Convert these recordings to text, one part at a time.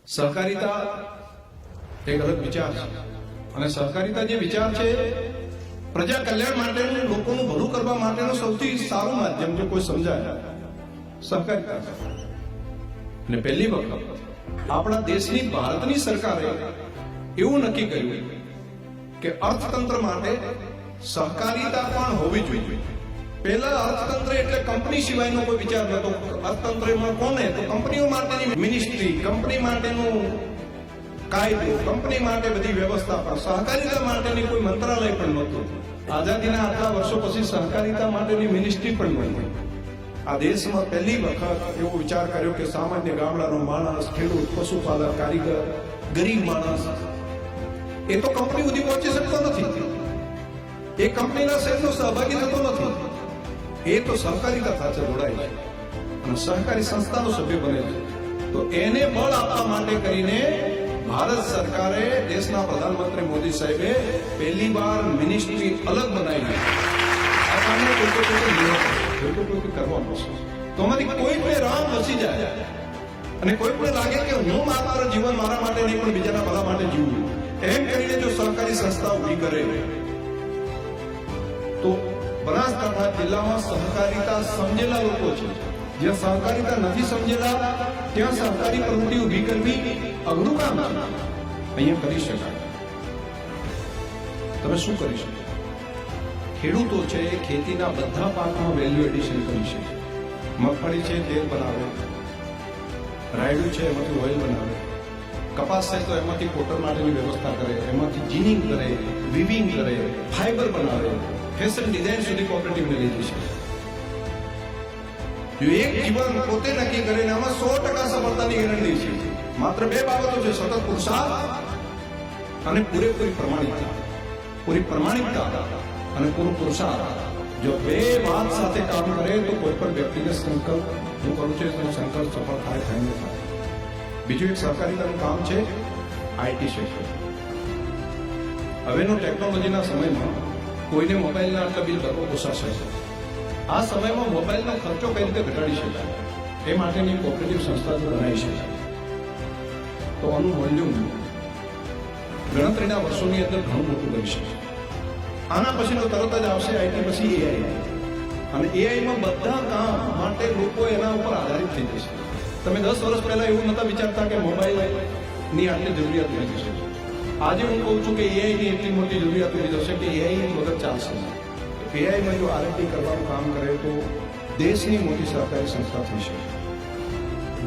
સહકારિતા એક અલગ વિચાર છે અને સહકારિતા જે વિચાર છે પ્રજા કલ્યાણ માટેનું, લોકોનું ભલું કરવા માટેનું સૌથી સારું માધ્યમ જો કોઈ સમજાય સહકારિતા છે. અને પહેલી વખત આપણા દેશની ભારતની સરકારે એવું નક્કી કર્યું કે અર્થતંત્ર માટે સહકારિતા પણ હોવી જોઈએ. પહેલા અર્થતંત્ર એટલે કંપની સિવાયનો કોઈ વિચાર નતો. અર્થતંત્રમાં કોને? તો કંપનીઓ માટેની મિનિસ્ટ્રી, કંપની માટેનું કાયદો, કંપની માટે બધી વ્યવસ્થા, પણ સહકારિતા માટેની કોઈ મંત્રાલય પણ નહોતું. આઝાદીના આટલા વર્ષો પછી સહકારિતા માટેની મિનિસ્ટ્રી પણ નથી. આ દેશમાં પહેલી વખત એવો વિચાર કર્યો કે સામાન્ય ગામડાનો માણસ, ખેડૂત, પશુપાલક, કારીગર, ગરીબ માણસ એ તો કંપની સુધી પહોંચી શકતો નથી, એ કંપનીના શેરનો સહભાગી થતો નથી, એ તો સહકારિતા સાથે જોડાય છે અને સહકારી સંસ્થાનો સભ્ય બને છે. તો એને બળ આપવા માટે કરીને ભારત સરકારે, દેશના પ્રધાનમંત્રી મોદી સાહેબે પહેલી વાર મિનિસ્ટ્રી અલગ બનાવી. આ કામને કોઈ કરવાનું છે તો અમારી કોઈને રામ વસી જાય અને કોઈને લાગે કે હું મારું જીવન મારા માટે નહીં પણ બીજાના ભલા માટે જીવું, એમ કરીને જો સહકારી સંસ્થા ઉભી કરે તો બનાસકાંઠા જિલ્લામાં સહકારિતા સમજેલા લોકો છે. જ્યાં સહકારિતા નથી સમજેલા ત્યાં સહકારી પ્રવૃત્તિ ઉભી કરવી અઘરું કામ છે. અહીંયા કરી શકાય. તમે શું કરી શકો? ખેડૂતો છે એ ખેતીના બધા પાકમાં વેલ્યુ એડિશન કરી શકે. મગફળી છે તેલ બનાવે, રાયડું છે એમાંથી ઓઇલ બનાવે, કપાસ છે તો એમાંથી કોટન માટેની વ્યવસ્થા કરે, એમાંથી જીનિંગ કરે, વિવિંગ કરે, ફાઈબર બનાવે, ફેશન ડિઝાઇન સુધી કોઓપરેટિવને લઈ જઈ શકે. જો એક જીવન પોતે નક્કી કરે ને આમાં 100% સફળતાની ગેરંટી છે. માત્ર બે બાબતો છે: સતત પુરુષાર્થ અને પૂરેપૂરી પ્રમાણિકતા. પૂરી પ્રમાણિકતા અને પૂરું પુરુષાર્થ, જો બે વાત સાથે કામ કરે તો કોઈ પણ વ્યક્તિને સંકલ્પ હું કરું છું તો સંકલ્પ સફળ થાય ન થાય. બીજું એક સહકારિતાનું કામ છે આઈટી ક્ષેત્ર. હવેનો ટેકનોલોજીના સમયમાં કોઈને મોબાઈલના આટલા બિલ ભરવો પોસાશે. આ સમયમાં મોબાઈલનો ખર્ચો કઈ રીતે ઘટાડી શકાય એ માટેની કોઓપરેટિવ સંસ્થા જો બનાવી શકાય તો આનું વોલ્યુમ ગણતરીના વર્ષોની અંદર ઘણું મોટું બની શકે. આના પછીનો તરત જ આવશે આઈટી, પછી એઆઈ. અને એઆઈમાં બધા કામ માટે લોકો એના ઉપર આધારિત થઈ જશે. તમે 10 વર્ષ પહેલા એવું નતા વિચારતા કે મોબાઈલની આટલી જરૂરિયાત ઉભી થશે. આજે હું કહું છું કે એઆઈની એટલી મોટી જરૂરિયાત ઉભી થશે કે એઆઈ વગર ચાલશે. એઆઈમાં જો આરએનડી કરવાનું કામ કરે તો દેશની મોટી સહકારી સંસ્થા થઈ શકે.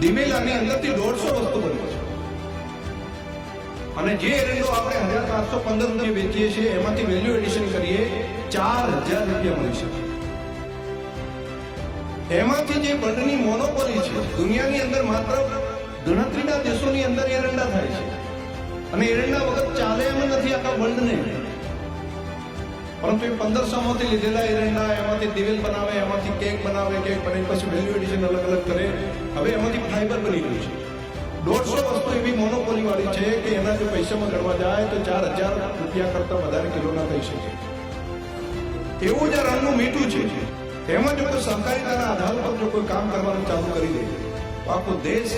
દિમેલાની અંદરથી 150 વસ્તુ બની છે અને જે એરંડો આપણે 1415 વેચીએ છીએ એમાંથી વેલ્યુ એડિશન કરીએ 4000 રૂપિયા મળી શકે. એમાંથી જે બંડની મોનોપોલી છે, દુનિયાની અંદર માત્ર ગણતરીના દેશોની અંદર એરંડા થાય છે અને એરંડા વગર ચાલે એમ નથી આખા વર્લ્ડને. પરંતુ એ 1500 માંથી લીધેલા એરંડા એમાંથી દિવેલ બનાવે, એમાંથી કેક બનાવે, કેક બનાવી પછી વેલ્યુ એડિશન અલગ અલગ કરે. હવે એમાંથી ફાઈબર બની ગયું છે. 150 વસ્તુ એવી મોનોપોલી વાળી છે કે એના જો પૈસામાં ગણવા જાય તો 4000 રૂપિયા કરતા વધારે કિલોના થઈ શકે. એવું જ રણનું મીઠું છે. એમાં જો કોઈ સહકારિતાના આધાર પર જો કોઈ કામ કરવાનું ચાલુ કરી દે તો આખો દેશ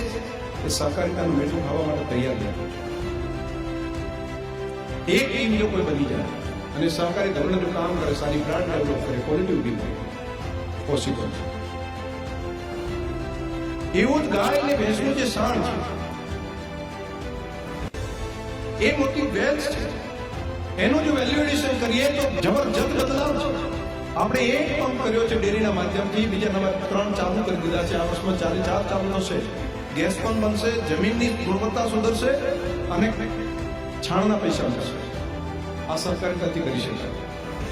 એ સહકારિતાનું મીઠું ખાવા માટે તૈયાર છે. એક ટીમ જો કોઈ બની જાય અને સહકારી ધોરણે જો કામ કરે, સારી બ્રાન્ડ ડેવલપ કરે, ક્વોલિટી ઉભી કરે, પોસિબલ છે. એવું જ ગાય અને ભેંસનું જે સાણ છે એ મોટી વેલ્થ છે. એનું જો વેલ્યુ એડિશન કરીએ તો જબરજસ્ત બદલાવ છે. આપણે એક પંપ કર્યો છે ડેરીના માધ્યમથી, બીજા નંબર 3 ચાલુ કરી દીધા છે. આ વર્ષમાં 4 ચાલુ થશે. ગેસ પણ બનશે, જમીનની ગુણવત્તા સુધરશે અને છાણના પૈસા મળશે. આ સહકારિતાથી કરી શકાય.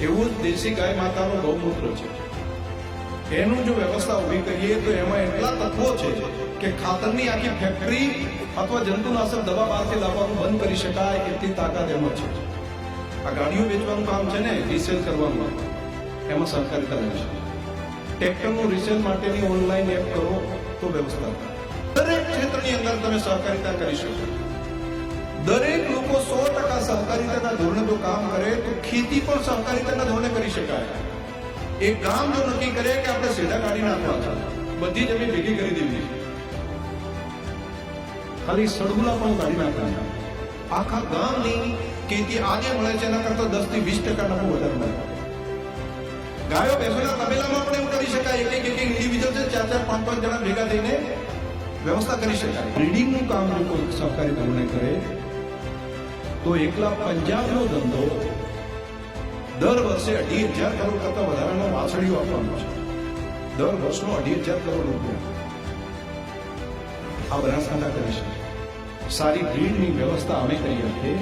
એવું જ દેશી ગાય માતાનું ગૌમૂત્ર છે. એનું જો વ્યવસ્થા ઉભી કરીએ તો એમાં એટલા તત્વો છે કે ખાતરની આખી ફેક્ટરી અથવા જંતુનાશક દવા બહારથી લાવવાનું બંધ કરી શકાય એટલી તાકાત એમાં છે. આ ગાડીઓ વેચવાનું કામ છે ને, રિસેલ કરવાનું, એમાં સહકારિતા રહે છે. ટ્રેક્ટરનું રિસેલ માટેની ઓનલાઈન એપ કરો તો વ્યવસ્થા થાય. દરેક ક્ષેત્રની અંદર તમે સહકારિતા કરી શકો. દરેક લોકો 100% સહકારિતાના ધોરણે જો કામ કરે તો ખેતી પણ સહકારિતાના ધોરણે કરી શકાય. એક ગામ જો નક્કી કરે કે આપણે સીધા કાઢી નાખવા, બધી જમીન ભેગી કરી દેવી, ખાલી સડગુલા પણ કાઢી નાખવાના. આખા ગામની ખેતી આજે મળે છે એના કરતા 10 થી 20% નફો વધારે મળે. ગાયો ભેંસોના તબેલામાં પણ એવું કરી શકાય. એક ઇન્ડિવિજ્યુઅલ છે, 4-5 જણા ભેગા થઈને વ્યવસ્થા કરી શકાય. બ્રીડિંગનું કામ જો કોઈ સહકારી ધોરણે કરે તો એકલા પંજાબનો ધંધો દર વર્ષે 2,500 કરોડ કરતા વધારાના વાછડીઓ આપવાનો છે. દર વર્ષનો 2,500 કરોડ રૂપિયા આ બનાસકાંઠા કરી શકે. સારી બ્રીડની વ્યવસ્થા અમે કરી આપીએ.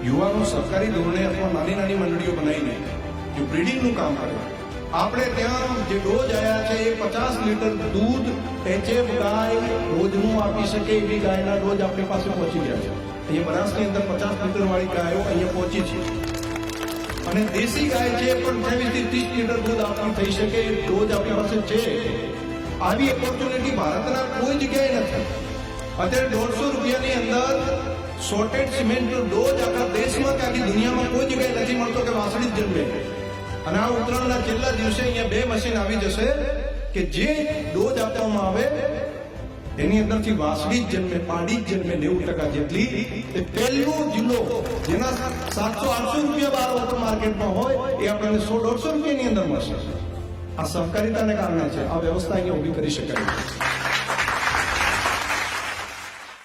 યુવાનો સહકારી ધોરણે અથવા નાની નાની મંડળીઓ બનાવીને જો બ્રીડિંગનું કામ કરે. આપણે ત્યાં જે ડોઝ આવ્યા છે એ 50 લીટર દૂધ HF ગાય રોજનું આપી શકે એવી ગાયના ડોઝ આપણી પાસે પહોંચી ગયા છે. અહીંયા બનાસની અંદર 50 લીટર વાળી ગાયો અહીંયા પહોંચી છે. અને દેશી ગાય છે પણ 23 થી 30 લીટર દૂધ આપી થઈ શકે એ ડોઝ આપણી પાસે છે. આવી ઓપોર્ચ્યુનિટી ભારતના કોઈ જગ્યાએ નથી. અત્યારે 150 રૂપિયાની અંદર સોર્ટેડ સિમેન્ટ ડોઝ આખા દેશમાં કે આખી દુનિયામાં કોઈ જગ્યાએ નથી મળતો કે વાસળી જ જન્મે. અને આ ઉત્તરાયણના છેલ્લા દિવસે અહીંયા 2 મશીન આવી જશે કે જે ડોઝ આપવામાં આવે એની અંદરથી વાસળી જ જન્મે, પાડી જ જન્મે 90% જેટલી. એ પહેલો જિલ્લો જેના 700-800 રૂપિયા બહાર ઓપન માર્કેટમાં હોય એ આપણને 100-150 રૂપિયાની અંદર મળશે. આ સહકારિતાને કારણે છે. આ વ્યવસ્થા અહીંયા ઊભી કરી શકાય.